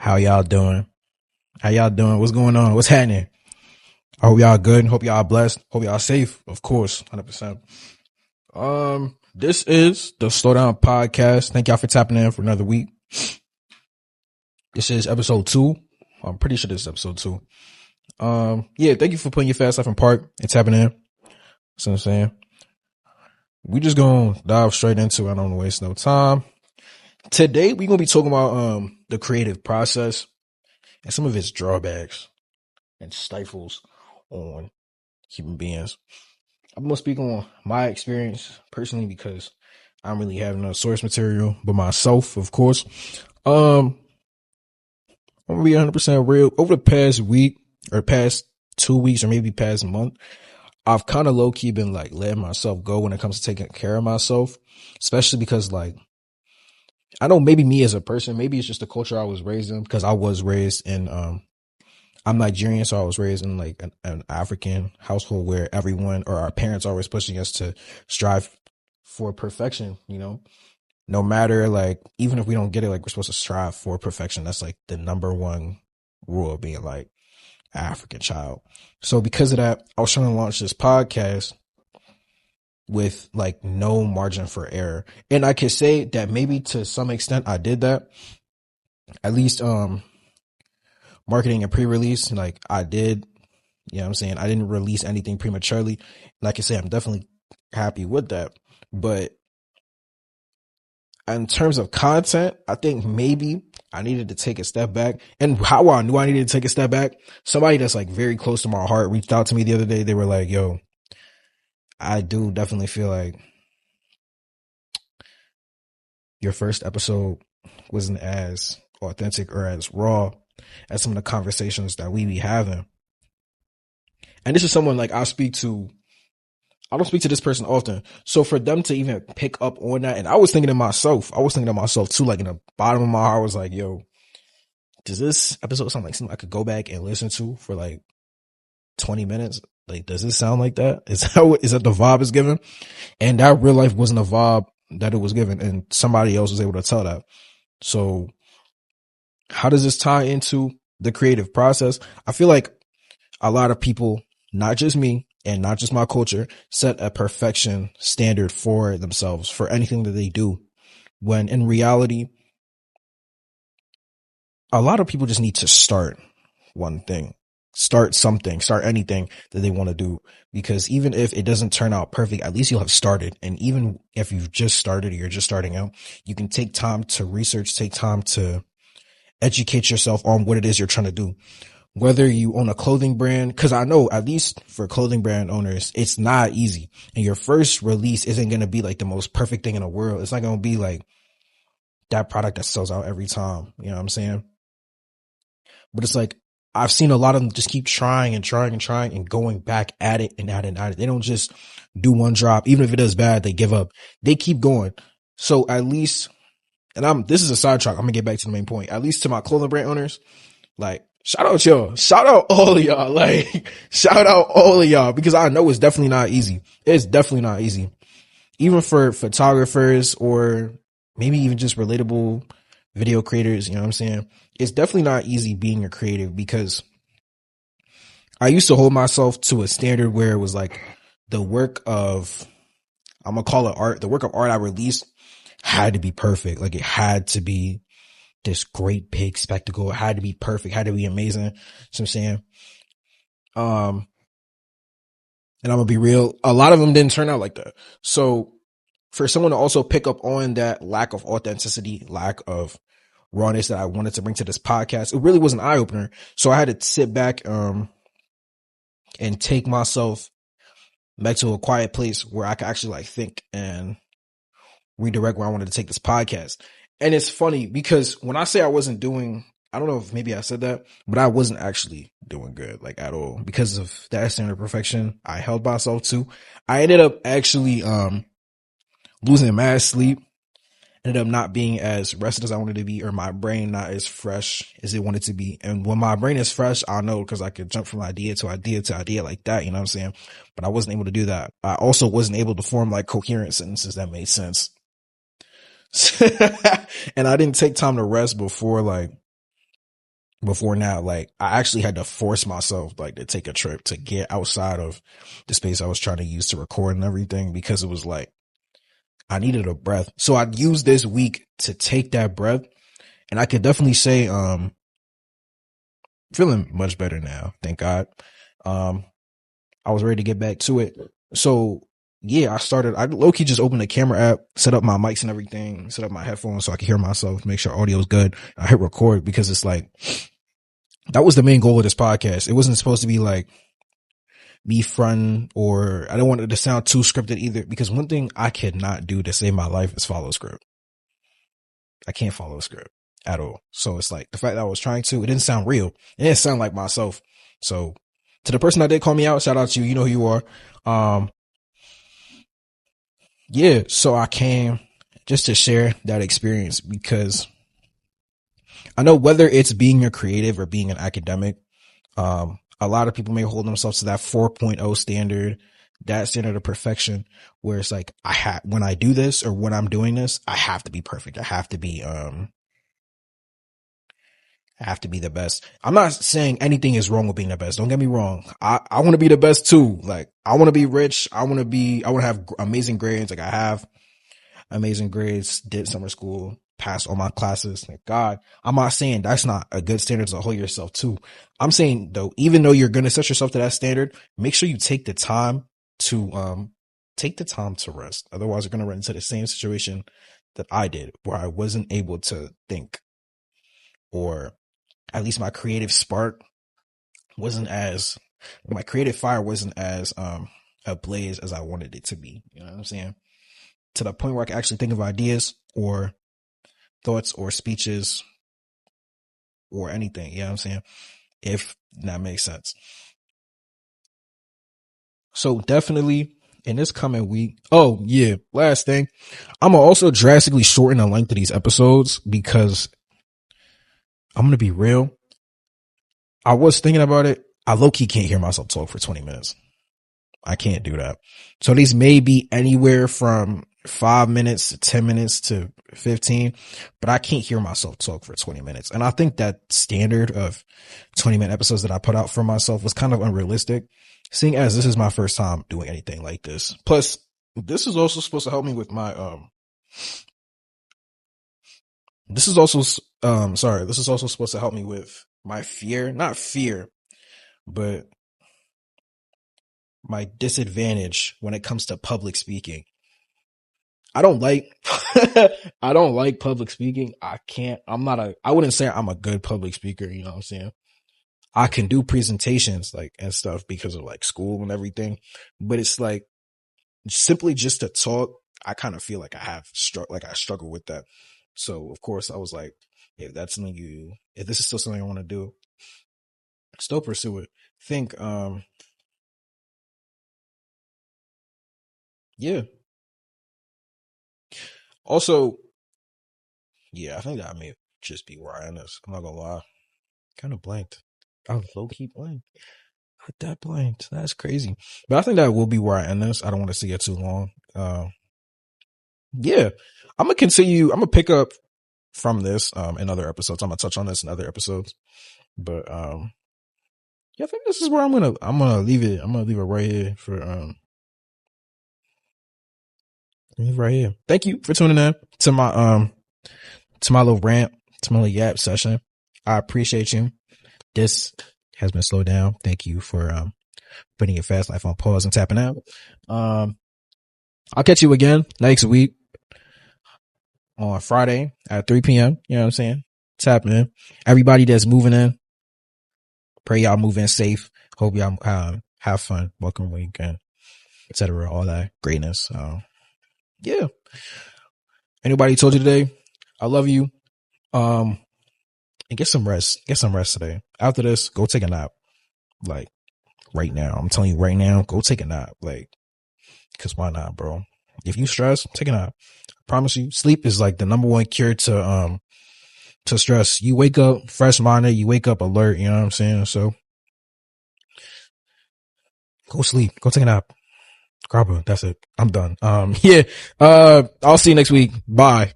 How y'all doing? How y'all doing? What's going on? What's happening? I hope y'all good. Hope y'all blessed. Hope y'all safe. Of course, 100%. This is the Slow Down Podcast. Thank y'all for tapping in for another week. This is episode 2. I'm pretty sure this is episode 2. Yeah, thank you for putting your fast life in park and tapping in. That's what I'm saying. We just gonna dive straight into it. I don't want to waste no time. Today, we're gonna be talking about the creative process and some of its drawbacks and stifles on human beings. I'm gonna speak on my experience personally because I don't really have no source material, but myself, of course. I'm gonna be 100% real. Over the past week or past 2 weeks or maybe past month, I've kind of low key been like letting myself go when it comes to taking care of myself, especially because like I know maybe me as a person, maybe it's just the culture I was raised in because I was raised in I'm Nigerian, so I was raised in like an African household where everyone or our parents always pushing us to strive for perfection, no matter like, even if we don't get it, like we're supposed to strive for perfection. That's like the number one rule of being like an African child. So because of that, I was trying to launch this podcast with like no margin for error. And I could say that maybe to some extent I did that, at least, marketing and pre-release, like I did, what I'm saying? I didn't release anything prematurely. Like I say, I'm definitely happy with that. But in terms of content, I think maybe I needed to take a step back. And how I knew I needed to take a step back, somebody that's like very close to my heart reached out to me the other day. They were like, yo, I do definitely feel like your first episode wasn't as authentic or as raw as some of the conversations that we be having. And this is someone like I don't speak to this person often. So for them to even pick up on that, and I was thinking to myself too, like in the bottom of my heart, I was like, yo, does this episode sound like something I could go back and listen to for like 20 minutes? Like, does it sound like that? Is that the vibe it's given? And that real life wasn't a vibe that it was given. And somebody else was able to tell that. So how does this tie into the creative process? I feel like a lot of people, not just me and not just my culture, set a perfection standard for themselves for anything that they do. When in reality, a lot of people just need to start one thing, start something, start anything that they want to do. Because even if it doesn't turn out perfect, at least you'll have started. And even if you've just started or you're just starting out, you can take time to research, take time to educate yourself on what it is you're trying to do. Whether you own a clothing brand, because I know at least for clothing brand owners, it's not easy. And your first release isn't going to be like the most perfect thing in the world. It's not going to be like that product that sells out every time. You know what I'm saying? But it's like, I've seen a lot of them just keep trying and going back at it and at it and at it. They don't just do one drop. Even if it does bad, they give up. They keep going. So at least, and this is a sidetrack. I'm going to get back to the main point. At least to my clothing brand owners, like, shout out y'all. Shout out all of y'all. Like, shout out all of y'all because I know it's definitely not easy. It's definitely not easy. Even for photographers or maybe even just relatable video creators, you know what I'm saying? It's definitely not easy being a creative because I used to hold myself to a standard where it was like the work of, I'm going to call it art. The work of art I released had to be perfect. Like it had to be this great big spectacle. It had to be perfect, had to be amazing. You know what I'm saying? And I'm gonna be real. A lot of them didn't turn out like that. So for someone to also pick up on that lack of authenticity, lack of rawness that I wanted to bring to this podcast, it really was an eye opener. So I had to sit back, and take myself back to a quiet place where I could actually like think and redirect where I wanted to take this podcast. And it's funny because when I say I wasn't doing, I don't know if maybe I said that, but I wasn't actually doing good, like at all, because of that standard of perfection I held myself to. I ended up actually, losing mad sleep, ended up not being as rested as I wanted to be, or my brain not as fresh as it wanted to be. And when my brain is fresh, I know because I could jump from idea to idea to idea like that, you know what I'm saying? But I wasn't able to do that. I also wasn't able to form like coherent sentences that made sense. And I didn't take time to rest before like before now, like I actually had to force myself like to take a trip to get outside of the space I was trying to use to record and everything, because it was like I needed a breath. So I'd use this week to take that breath, and I could definitely say feeling much better now, thank God. I was ready to get back to it. So yeah, I low-key just opened the camera app, set up my mics and everything, set up my headphones so I could hear myself, make sure audio is good. I hit record because it's like, that was the main goal of this podcast. It wasn't supposed to be like me fun, or I don't want it to sound too scripted either, because one thing I cannot do to save my life is follow script. I can't follow a script at all. So it's like the fact that I was trying to, it didn't sound real. It didn't sound like myself. So to the person that did call me out, shout out to you. You know who you are. Yeah, so I came just to share that experience, because I know whether it's being a creative or being an academic, a lot of people may hold themselves to that 4.0 standard, that standard of perfection, where it's like, when I do this or when I'm doing this, I have to be perfect. I have to be the best. I'm not saying anything is wrong with being the best. Don't get me wrong. I want to be the best too. Like, I want to be rich. I want to have amazing grades. Like, I have amazing grades, did summer school, passed all my classes. Thank God. I'm not saying that's not a good standard to hold yourself to. I'm saying though, even though you're going to set yourself to that standard, make sure you take the time to rest. Otherwise, you're going to run into the same situation that I did, where I wasn't able to think, or at least my creative fire wasn't as ablaze as I wanted it to be. You know what I'm saying? To the point where I can actually think of ideas or thoughts or speeches or anything. You know what I'm saying? If that makes sense. So definitely in this coming week. Oh yeah. Last thing. I'm gonna also drastically shorten the length of these episodes, because I'm going to be real. I was thinking about it. I low-key can't hear myself talk for 20 minutes. I can't do that. So these may be anywhere from 5 minutes to 10 minutes to 15, but I can't hear myself talk for 20 minutes. And I think that standard of 20-minute episodes that I put out for myself was kind of unrealistic, seeing as this is my first time doing anything like this. Plus, this is also supposed to help me with my, this is also supposed to help me with my not fear, but my disadvantage when it comes to public speaking. I don't like public speaking. I wouldn't say I'm a good public speaker. You know what I'm saying? I can do presentations like and stuff because of like school and everything, but it's like simply just to talk, I kind of feel like I struggle with that. So of course I was like, if this is still something I want to do, still pursue it. Yeah. Also, yeah, I think that I may just be where I am. I'm not gonna lie. Kind of blanked. I was low-key blanked. With that blanked. That's crazy. But I think that will be where I end this. I don't want this to get too long. Yeah. I'm gonna continue. I'm gonna pick up from this in other episodes. I'm gonna touch on this in other episodes. But yeah, I think this is where I'm gonna leave it. I'm gonna leave it right here for right here. Thank you for tuning in to my little rant, to my little yap session. I appreciate you. This has been slowed down. Thank you for putting your fast life on pause and tapping out. I'll catch you again next week on Friday at 3 p.m. You know what I'm saying? Tap in. Everybody that's moving in, pray y'all move in safe. Hope y'all have fun. Welcome weekend, etc. All that greatness. Yeah. Anybody told you today, I love you. And get some rest. Get some rest today. After this, go take a nap. Like right now. I'm telling you right now, go take a nap. Like, cause why not, bro? If you stress, take a nap. I promise you, sleep is like the number one cure to stress. You wake up fresh minded, you wake up alert, you know what I'm saying? So go sleep. Go take a nap. Grabba, that's it. I'm done. Yeah. I'll see you next week. Bye.